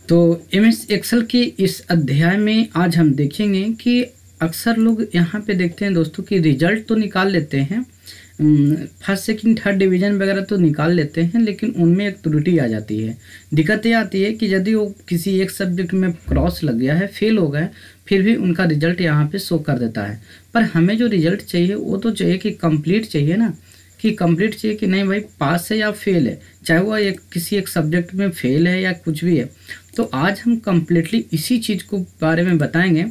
तो MS Excel के इस अध्याय में आज हम देखेंगे कि अक्सर लोग यहाँ पे देखते हैं दोस्तों कि रिजल्ट तो निकाल लेते हैं, फर्स्ट सेकंड थर्ड डिवीज़न वगैरह तो निकाल लेते हैं, लेकिन उनमें एक त्रुटि आ जाती है। दिक्कत ये आती है कि यदि वो किसी एक सब्जेक्ट में क्रॉस लग गया है, फेल हो गए, फिर भी उनका रिजल्ट यहाँ पे शो कर देता है। पर हमें जो रिजल्ट चाहिए वो तो चाहिए कि कंप्लीट चाहिए ना, कि कंप्लीट चाहिए कि नहीं भाई पास है या फेल है, चाहे वो किसी एक सब्जेक्ट में फेल है या कुछ भी है। तो आज हम कम्प्लीटली इसी चीज़ को बारे में बताएंगे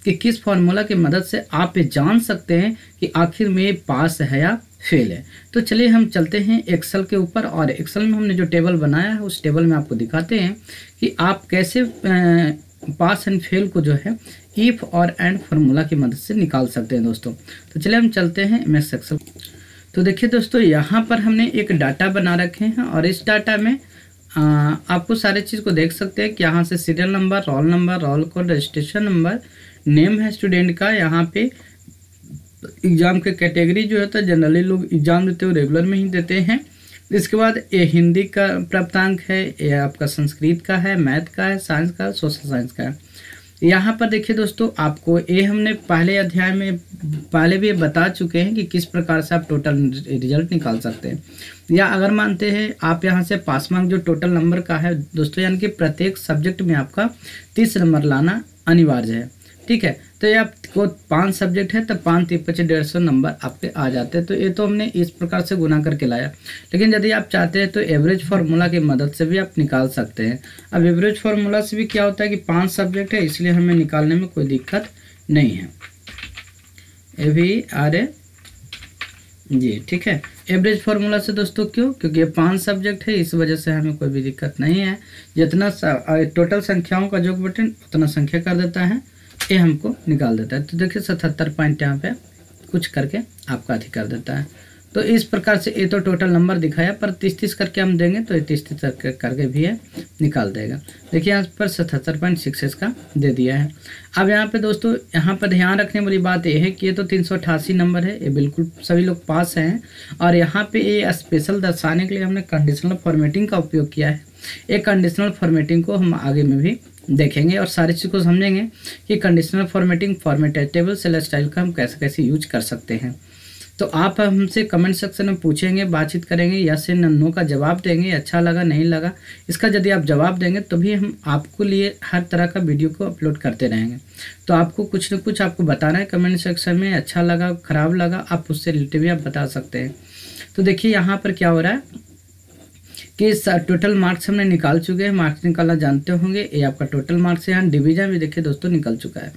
कि किस फार्मूला की मदद से आप ये जान सकते हैं कि आखिर में ये पास है या फेल है। तो चलिए हम चलते हैं एक्सेल के ऊपर, और एक्सेल में हमने जो टेबल बनाया है उस टेबल में आपको दिखाते हैं कि आप कैसे पास एंड फेल को जो है इफ और एंड फार्मूला की मदद से निकाल सकते हैं दोस्तों। तो चलिए हम चलते हैं एमएस एक्सेल। तो देखिए दोस्तों, यहाँ पर हमने एक डाटा बना रखे हैं और इस डाटा में आपको सारे चीज़ को देख सकते हैं कि यहाँ से serial number, roll code, registration number, name है स्टूडेंट का, यहाँ पे एग्ज़ाम के कैटेगरी जो होता है जनरली लोग एग्ज़ाम देते हो रेगुलर में ही देते हैं। इसके बाद ये हिंदी का प्राप्तांक है, ये आपका संस्कृत का है, मैथ का है, साइंस का, सोशल साइंस का है। यहाँ पर देखिए दोस्तों, आपको ये हमने पहले अध्याय में पहले भी बता चुके हैं कि किस प्रकार से आप टोटल रिजल्ट निकाल सकते हैं। या अगर मानते हैं आप यहाँ से पास मार्क जो टोटल नंबर का है दोस्तों, यानी कि प्रत्येक सब्जेक्ट में आपका 30 नंबर लाना अनिवार्य है, ठीक है। तो ये आपको 5 सब्जेक्ट है तो 5 × 5 150 नंबर आपके आ जाते हैं। तो ये तो हमने इस प्रकार से गुना करके लाया, लेकिन यदि आप चाहते हैं तो एवरेज फार्मूला की मदद से भी आप निकाल सकते हैं। अब एवरेज फार्मूला से भी क्या होता है कि 5 सब्जेक्ट है, इसलिए हमें निकालने में कोई दिक्कत नहीं है। AVRA जी, ठीक है। एवरेज फार्मूला से दोस्तों क्यों? क्योंकि ये 5 सब्जेक्ट है, इस वजह से हमें कोई भी दिक्कत नहीं है। जितना टोटल संख्याओं का योग बटन उतना संख्या कर देता है, ये हमको निकाल देता है। तो देखिए 77 पॉइंट यहाँ पे कुछ करके आपका अधिक कर देता है। तो इस प्रकार से ये तो टोटल नंबर दिखाया, पर 30-30 करके हम देंगे तो ये 30-30 करके भी है निकाल देगा। देखिए यहाँ पर 77.66 का दे दिया है। अब यहाँ पे दोस्तों, यहाँ पर ध्यान रखने वाली बात ये है कि ये तो 388 नंबर है, ये बिल्कुल सभी लोग पास हैं। और यहाँ पे ये स्पेशल दर्शाने के लिए हमने कंडीशनल फॉर्मेटिंग का उपयोग किया है। ये कंडीशनल फॉर्मेटिंग को हम आगे में भी देखेंगे और सारी चीज़ को समझेंगे कि conditional formatting, formatted table, cell style का हम कैसे कैसे यूज कर सकते हैं। तो आप हमसे कमेंट सेक्शन में पूछेंगे, बातचीत करेंगे, यस या नो का जवाब देंगे। अच्छा लगा नहीं लगा इसका यदि आप जवाब देंगे तो भी हम आपको लिए हर तरह का वीडियो को अपलोड करते रहेंगे। तो आपको कुछ न कुछ आपको बताना है कमेंट सेक्शन में, अच्छा लगा खराब लगा आप उससे रिलेटेड भी आप बता सकते हैं। तो देखिए यहाँ पर क्या हो रहा है कि टोटल मार्क्स हमने निकाल चुके हैं। मार्क्स निकालना जानते होंगे, ये आपका टोटल मार्क्स है। यहाँ डिवीजन भी देखिए दोस्तों निकल चुका है।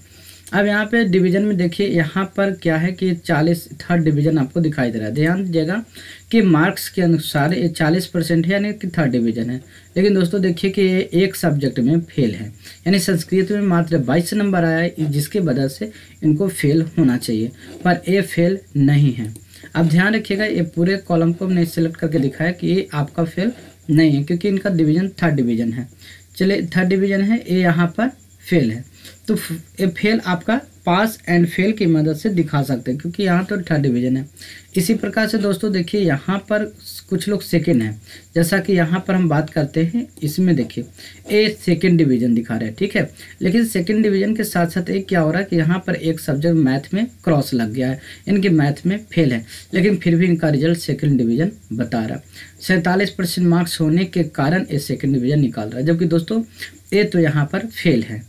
अब यहाँ पे डिवीजन में देखिए यहाँ पर क्या है कि 40 थर्ड डिवीजन आपको दिखाई दे रहा है। ध्यान दीजिएगा कि मार्क्स के अनुसार ये 40% है, यानी कि थर्ड डिवीजन है। लेकिन दोस्तों देखिए कि ये एक सब्जेक्ट में फेल है, यानी संस्कृत में मात्र 22 नंबर आया है, जिसकी वजह से इनको फेल होना चाहिए, पर ये फेल नहीं है। अब ध्यान रखिएगा, ये पूरे कॉलम को हमने सेलेक्ट करके दिखाया कि ये आपका फेल नहीं है, क्योंकि इनका डिवीजन थर्ड डिवीजन है। चलिए थर्ड डिवीजन है, ये यहाँ पर फेल है, तो ये फेल आपका पास एंड फेल की मदद से दिखा सकते हैं, क्योंकि यहाँ तो थर्ड डिवीजन है। इसी प्रकार से दोस्तों देखिए यहाँ पर कुछ लोग सेकंड हैं, जैसा कि यहाँ पर हम बात करते हैं, इसमें देखिए ए सेकंड डिवीजन दिखा रहे हैं, ठीक है। लेकिन सेकंड डिवीजन के साथ साथ एक क्या हो रहा है कि यहाँ पर एक सब्जेक्ट मैथ में क्रॉस लग गया है, इनके मैथ में फेल है, लेकिन फिर भी इनका रिजल्ट सेकंड डिवीजन बता रहा है। 47% मार्क्स होने के कारण ये सेकंड डिवीजन निकाल रहा है, जबकि दोस्तों ये तो यहाँ पर फेल है।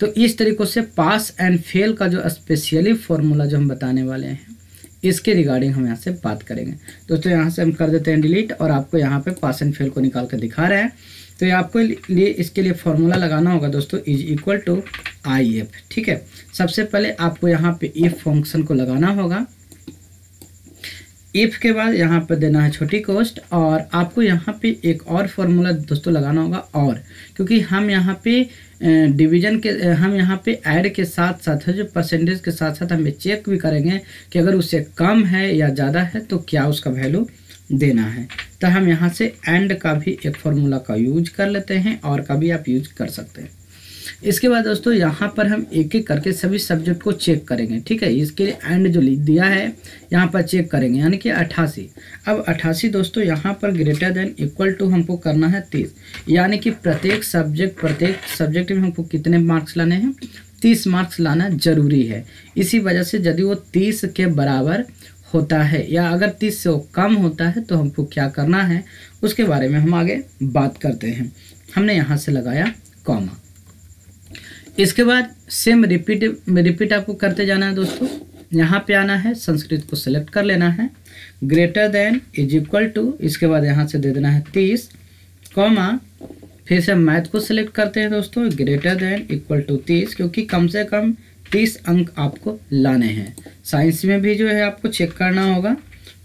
तो इस तरीक़ों से पास एंड फेल का जो स्पेशली फॉर्मूला जो हम बताने वाले हैं, इसके रिगार्डिंग हम यहाँ से बात करेंगे। दोस्तों यहाँ से हम कर देते हैं डिलीट, और आपको यहाँ पे पास एंड फेल को निकाल कर दिखा रहे हैं। तो ये आपको लिए इसके लिए फॉर्मूला लगाना होगा दोस्तों, = IF, ठीक है। सबसे पहले आपको यहाँ पे इफ फंक्शन को लगाना होगा। इफ के बाद यहाँ पर देना है छोटी कोष्ट, और आपको यहाँ पे एक और फॉर्मूला दोस्तों लगाना होगा, और क्योंकि हम यहाँ पे डिवीजन के हम यहाँ पे ऐड के साथ साथ जो परसेंटेज के साथ साथ हम ये चेक भी करेंगे कि अगर उससे कम है या ज़्यादा है तो क्या उसका वैल्यू देना है। तो हम यहाँ से एंड का भी एक फॉर्मूला का यूज कर लेते हैं, और का भी आप यूज कर सकते हैं। इसके बाद दोस्तों यहाँ पर हम एक एक करके सभी सब्जेक्ट को चेक करेंगे, ठीक है। इसके लिए एंड जो लिख दिया है यहाँ पर चेक करेंगे, यानी कि 88। अब 88 दोस्तों यहाँ पर ग्रेटर देन इक्वल टू हमको करना है 30, यानी कि प्रत्येक सब्जेक्ट में हमको कितने मार्क्स लाने हैं, 30 मार्क्स लाना जरूरी है। इसी वजह से यदि वो 30 के बराबर होता है या अगर 30 से कम होता है तो हमको क्या करना है उसके बारे में हम आगे बात करते हैं। हमने यहाँ से लगाया कॉमा। इसके बाद सेम रिपीट आपको करते जाना है दोस्तों। यहाँ पे आना है, संस्कृत को सिलेक्ट कर लेना है, greater than is equal to, इसके बाद यहाँ से दे देना है 30 कॉमा, फिर से मैथ को सिलेक्ट करते हैं दोस्तों, ग्रेटर देन इक्वल टू 30, क्योंकि कम से कम 30 अंक आपको लाने हैं। साइंस में भी जो है आपको चेक करना होगा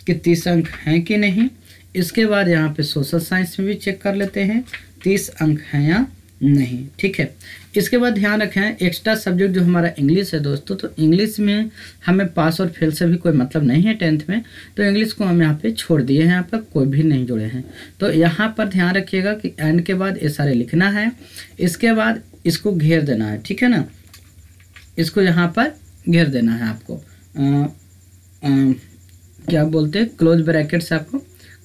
कि 30 अंक हैं कि नहीं। इसके बाद यहाँ पे सोशल साइंस में भी चेक कर लेते हैं 30 अंक हैं या नहीं, ठीक है। इसके बाद ध्यान रखें एक्स्ट्रा सब्जेक्ट जो हमारा इंग्लिश है दोस्तों, तो इंग्लिश में हमें पास और फेल से भी कोई मतलब नहीं है 10th में, तो इंग्लिश को हम यहाँ पे छोड़ दिए हैं, यहाँ पर कोई भी नहीं जुड़े हैं। तो यहाँ पर ध्यान रखिएगा कि एंड के बाद ये सारे लिखना है, इसके बाद इसको घेर देना है, ठीक है ना, इसको यहाँ पर घेर देना है आपको, क्या बोलते हैं, क्लोज ब्रैकेट से आपको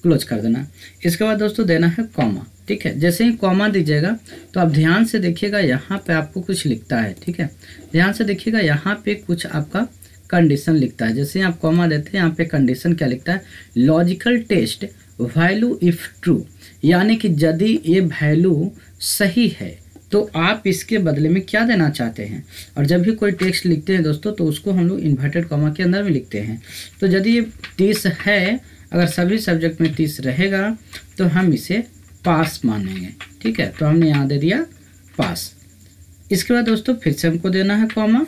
क्लोज कर देना। इसके बाद दोस्तों देना है कॉमा, ठीक है। जैसे ही कॉमा दीजिएगा तो आप ध्यान से देखिएगा यहाँ पे आपको कुछ लिखता है, ठीक है। ध्यान से देखिएगा यहाँ पे कुछ आपका कंडीशन लिखता है। जैसे आप कॉमा देते हैं यहाँ पे कंडीशन क्या लिखता है, logical test value if true, यानी कि यदि ये वैल्यू सही है तो आप इसके बदले में क्या देना चाहते हैं। और जब भी कोई टेक्स्ट लिखते हैं दोस्तों तो उसको हम लोग इन्वर्टेड कॉमा के अंदर में लिखते हैं। तो यदि ये 30 है, अगर सभी सब्जेक्ट में 30 रहेगा तो हम इसे पास मानेंगे, ठीक है। तो हमने यहाँ दे दिया पास। इसके बाद दोस्तों फिर से हमको देना है कॉमा,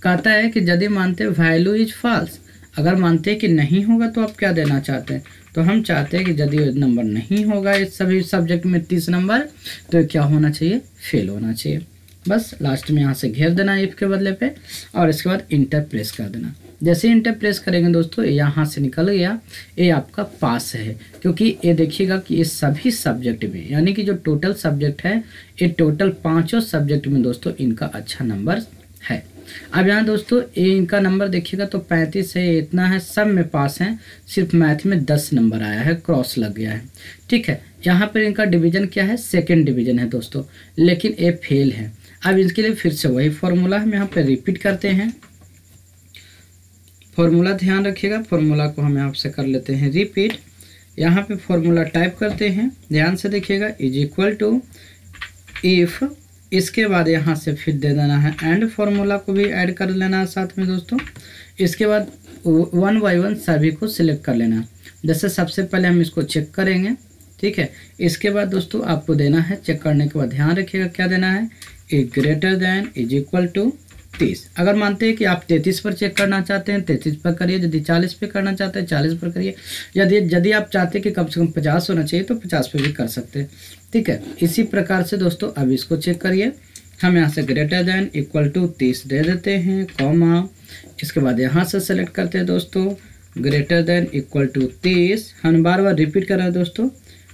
कहता है कि यदि मानते वैल्यू इज फॉल्स, अगर मानते हैं कि नहीं होगा तो आप क्या देना चाहते हैं, तो हम चाहते हैं कि यदि नंबर नहीं होगा इस सभी सब्जेक्ट में 30 नंबर, तो क्या होना चाहिए, फेल होना चाहिए। बस लास्ट में यहाँ से घेर देना इफ के बदले पे, और इसके बाद इंटर प्रेस कर देना। जैसे इंटर प्रेस करेंगे दोस्तों यहाँ से निकल गया, ये आपका पास है, क्योंकि ये देखिएगा कि ये सभी सब्जेक्ट में, यानी कि जो टोटल सब्जेक्ट है ये टोटल 5 सब्जेक्ट में दोस्तों इनका अच्छा नंबर है। अब यहाँ दोस्तों ये इनका नंबर देखिएगा तो 35 है, इतना है, सब में पास हैं, सिर्फ मैथ में 10 नंबर आया है, क्रॉस लग गया है, ठीक है। यहाँ पर इनका डिवीजन क्या है, सेकेंड डिवीजन है दोस्तों, लेकिन ये फेल है। अब इसके लिए फिर से वही फॉर्मूला हम यहाँ पे रिपीट करते हैं। फॉर्मूला ध्यान रखिएगा, फॉर्मूला को हम यहाँ से कर लेते हैं रिपीट। यहाँ पे फॉर्मूला टाइप करते हैं, ध्यान से देखिएगा, इज इक्वल टू इफ, इसके बाद यहाँ से फिर दे देना है एंड, फॉर्मूला को भी ऐड कर लेना है साथ में दोस्तों। इसके बाद 1 बाय 1 सभी को सिलेक्ट कर लेना है। जैसे सबसे पहले हम इसको चेक करेंगे, ठीक है। इसके बाद दोस्तों आपको देना है, चेक करने के बाद ध्यान रखिएगा क्या देना है, is greater than is equal to 30। अगर मानते हैं कि आप 33 पर चेक करना चाहते हैं 33 पर करिए, यदि 40 पे करना चाहते हैं 40 पर करिए, यदि आप चाहते हैं कि कम से कम 50 होना चाहिए तो 50 पे भी कर सकते हैं, ठीक है। इसी प्रकार से दोस्तों अब इसको चेक करिए, हम यहाँ से ग्रेटर देन इक्वल टू 30 दे देते हैं कॉमा, इसके बाद यहाँ से सेलेक्ट करते हैं दोस्तों ग्रेटर देन इक्वल टू 30, हम बार बार रिपीट कर रहे हैं दोस्तों,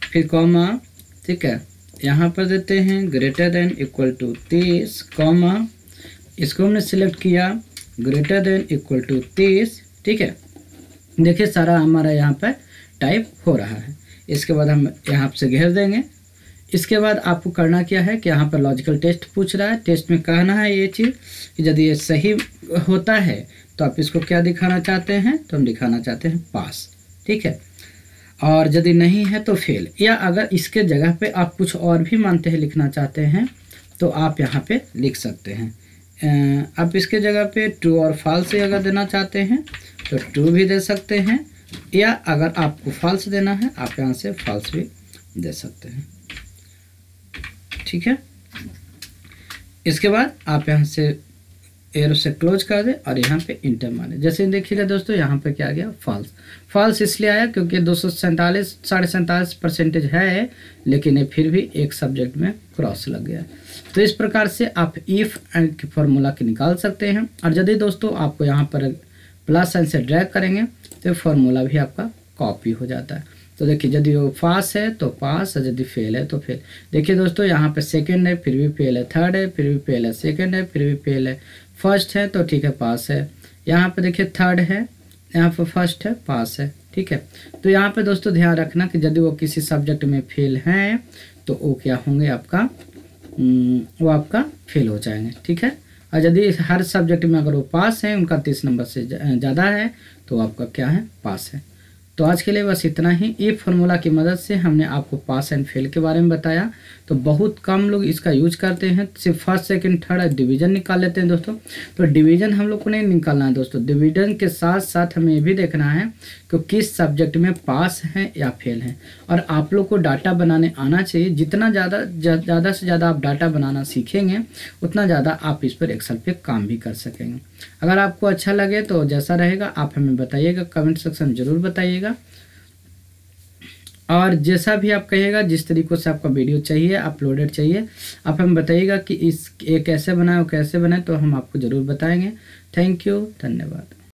फिर कॉमा, ठीक है, यहाँ पर देते हैं greater than equal to 30 comma, इसको हमने सिलेक्ट किया ग्रेटर देन इक्वल टू 30, ठीक है। देखिए सारा हमारा यहाँ पर टाइप हो रहा है। इसके बाद हम यहाँ से घेर देंगे। इसके बाद आपको करना क्या है कि यहाँ पर लॉजिकल टेस्ट पूछ रहा है, टेस्ट में कहना है ये चीज़ कि यदि ये सही होता है तो आप इसको क्या दिखाना चाहते हैं, तो हम दिखाना चाहते हैं पास, ठीक है। और यदि नहीं है तो फेल, या अगर इसके जगह पे आप कुछ और भी मानते हैं लिखना चाहते हैं तो आप यहाँ पे लिख सकते हैं। आप इसके जगह पे ट्रू और फॉल्स अगर देना चाहते हैं तो ट्रू भी दे सकते हैं, या अगर आपको फॉल्स देना है आप यहाँ से फॉल्स भी दे सकते हैं, ठीक है। इसके बाद आप यहाँ से एरो से क्लोज कर दें और यहाँ पे इंटर मारें। जैसे देखिएगा दोस्तों यहाँ पे क्या आ गया, फॉल्स। फॉल्स इसलिए आया क्योंकि 247.47% है, लेकिन ये फिर भी एक सब्जेक्ट में क्रॉस लग गया। तो इस प्रकार से आप इफ एंड के फॉर्मूला के निकाल सकते हैं। और यदि दोस्तों आपको यहाँ पर प्लस साइन से ड्रैग करेंगे तो फॉर्मूला भी आपका कॉपी हो जाता है। तो देखिए यदि वो पास है तो पास, और यदि फेल है तो फेल। देखिए दोस्तों यहाँ पे सेकंड है फिर भी फेल है, थर्ड है फिर भी फेल है, सेकंड है फिर भी फेल है, फर्स्ट है तो ठीक है पास है। यहाँ पे देखिए थर्ड है, यहाँ पे फर्स्ट है, पास है। ठीक है, तो यहाँ पे दोस्तों ध्यान रखना कि यदि वो किसी सब्जेक्ट में फेल हैं तो वो क्या होंगे आपका, वो आपका फेल हो जाएंगे। ठीक है, और यदि हर सब्जेक्ट में अगर वो पास है, उनका 30 नंबर से ज़्यादा है, तो आपका क्या है, पास है। तो आज के लिए बस इतना ही। इफ फार्मूला की मदद से हमने आपको पास एंड फेल के बारे में बताया। तो बहुत कम लोग इसका यूज करते हैं, सिर्फ फर्स्ट सेकंड थर्ड डिवीजन निकाल लेते हैं दोस्तों। तो डिवीजन हम लोग को नहीं निकालना है दोस्तों, डिवीजन के साथ साथ हमें ये भी देखना है कि किस सब्जेक्ट में पास हैं या फेल हैं। और आप लोग को डाटा बनाने आना चाहिए। जितना ज़्यादा से ज़्यादा आप डाटा बनाना सीखेंगे उतना ज़्यादा आप इस पर एक्सेल पे काम भी कर सकेंगे। अगर आपको अच्छा लगे तो जैसा रहेगा आप हमें बताइएगा, कमेंट सेक्शन में ज़रूर बताइएगा। और जैसा भी आप कहिएगा, जिस तरीक़ों से आपका वीडियो चाहिए, अपलोडेड चाहिए, आप हमें बताइएगा कि ये कैसे बनाए, वो कैसे बनाए, तो हम आपको ज़रूर बताएंगे। थैंक यू, धन्यवाद।